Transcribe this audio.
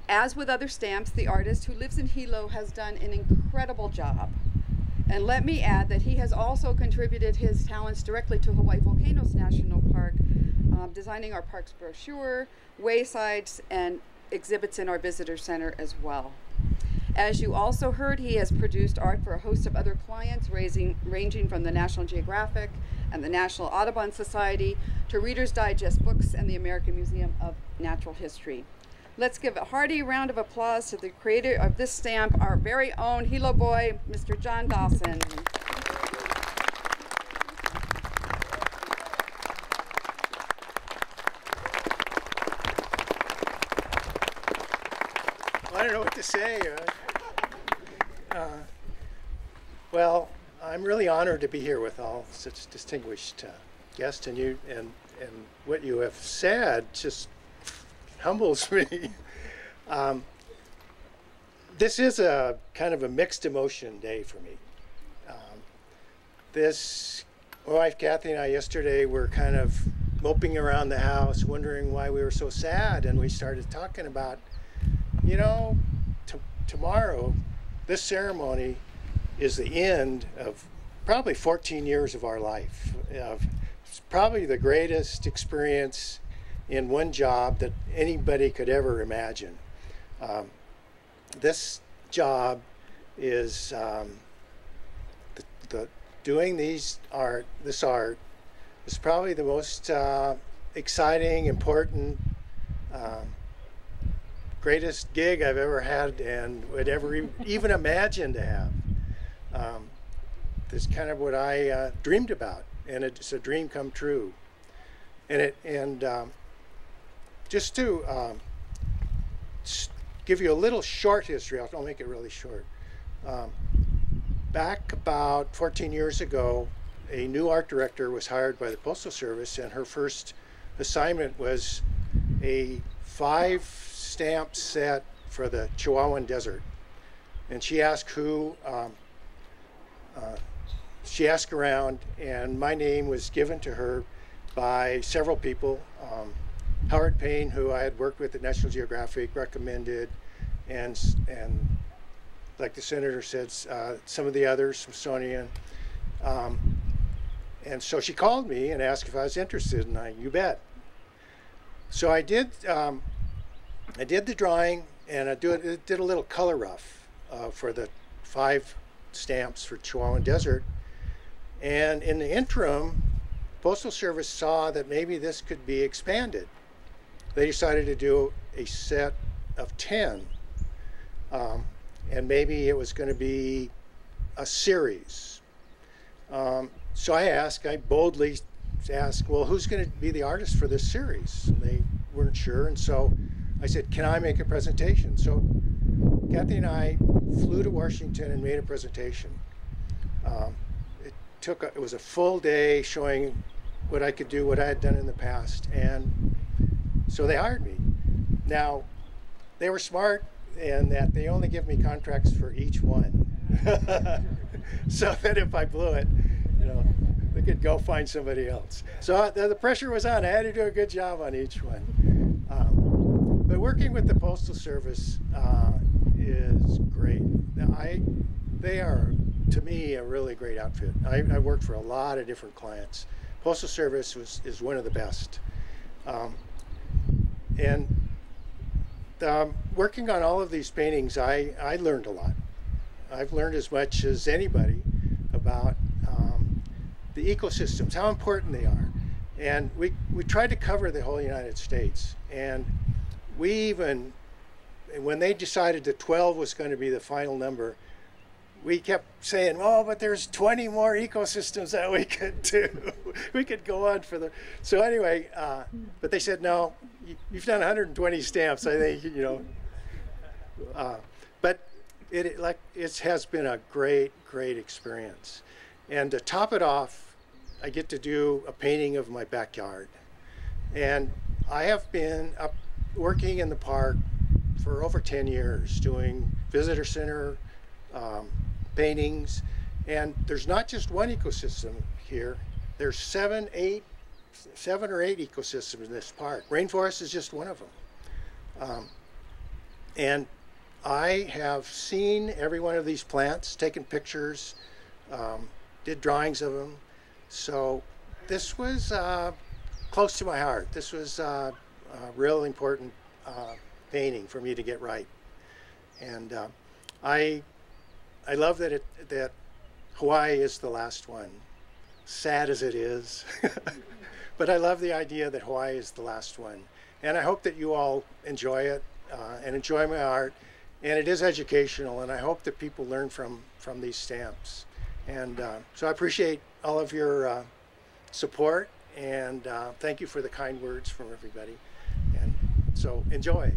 As with other stamps, the artist who lives in Hilo has done an incredible job. And let me add that he has also contributed his talents directly to Hawaii Volcanoes National Park, designing our park's brochure, waysides, and exhibits in our visitor center as well. As you also heard, he has produced art for a host of other clients, ranging from the National Geographic and the National Audubon Society to Reader's Digest books and the American Museum of Natural History. Let's give a hearty round of applause to the creator of this stamp, our very own Hilo boy, Mr. John Dawson. I don't know what to say. Well, I'm really honored to be here with all such distinguished guests, and you and what you have said just humbles me. This is a kind of a mixed emotion day for me. My wife Kathy and I yesterday were kind of moping around the house, wondering why we were so sad, and we started talking about, you know, tomorrow, this ceremony is the end of probably 14 years of our life. It's probably the greatest experience in one job that anybody could ever imagine. This job is doing this art is probably the most exciting, important, greatest gig I've ever had and would ever even imagine to have. This is kind of what I dreamed about, and it's a dream come true. Just to give you a little short history, I'll make it really short. Back about 14 years ago, a new art director was hired by the Postal Service, and her first assignment was a 5-stamp set for the Chihuahuan Desert. And she asked she asked around, and my name was given to her by several people. Howard Payne, who I had worked with at National Geographic, recommended, and like the senator said, some of the others, Smithsonian. And so she called me and asked if I was interested, and you bet. So I did the drawing, and I did a little color rough for the 5 stamps for Chihuahuan Desert. And in the interim, Postal Service saw that maybe this could be expanded. They decided to do a set of 10, and maybe it was going to be a series. So I boldly asked, well, who's going to be the artist for this series? And they weren't sure, and so I said, can I make a presentation? So Kathy and I flew to Washington and made a presentation. It was a full day showing what I could do, what I had done in the past, and so they hired me. Now, they were smart in that they only give me contracts for each one. So that if I blew it, they could go find somebody else. So the pressure was on. I had to do a good job on each one. But working with the Postal Service is great. They are, to me, a really great outfit. I worked for a lot of different clients. Postal Service is one of the best. Working on all of these paintings, I learned a lot. I've learned as much as anybody about the ecosystems, how important they are. And we tried to cover the whole United States. And when they decided that 12 was going to be the final number, we kept saying, oh, but there's 20 more ecosystems that we could do. We could go on for so anyway, but they said, no, you've done 120 stamps, I think, but it has been a great experience. And to top it off, I get to do a painting of my backyard. And I have been working in the park for over 10 years, doing visitor center paintings. And there's not just one ecosystem here. There's 7 or 8 ecosystems in this park. Rainforest is just one of them. And I have seen every one of these plants, taken pictures, did drawings of them. So this was close to my heart. This was a real important painting for me to get right. And I love that Hawaii is the last one, sad as it is. But I love the idea that Hawaii is the last one. And I hope that you all enjoy it and enjoy my art. And it is educational, and I hope that people learn from these stamps. And so I appreciate all of your support, and thank you for the kind words from everybody. And so enjoy.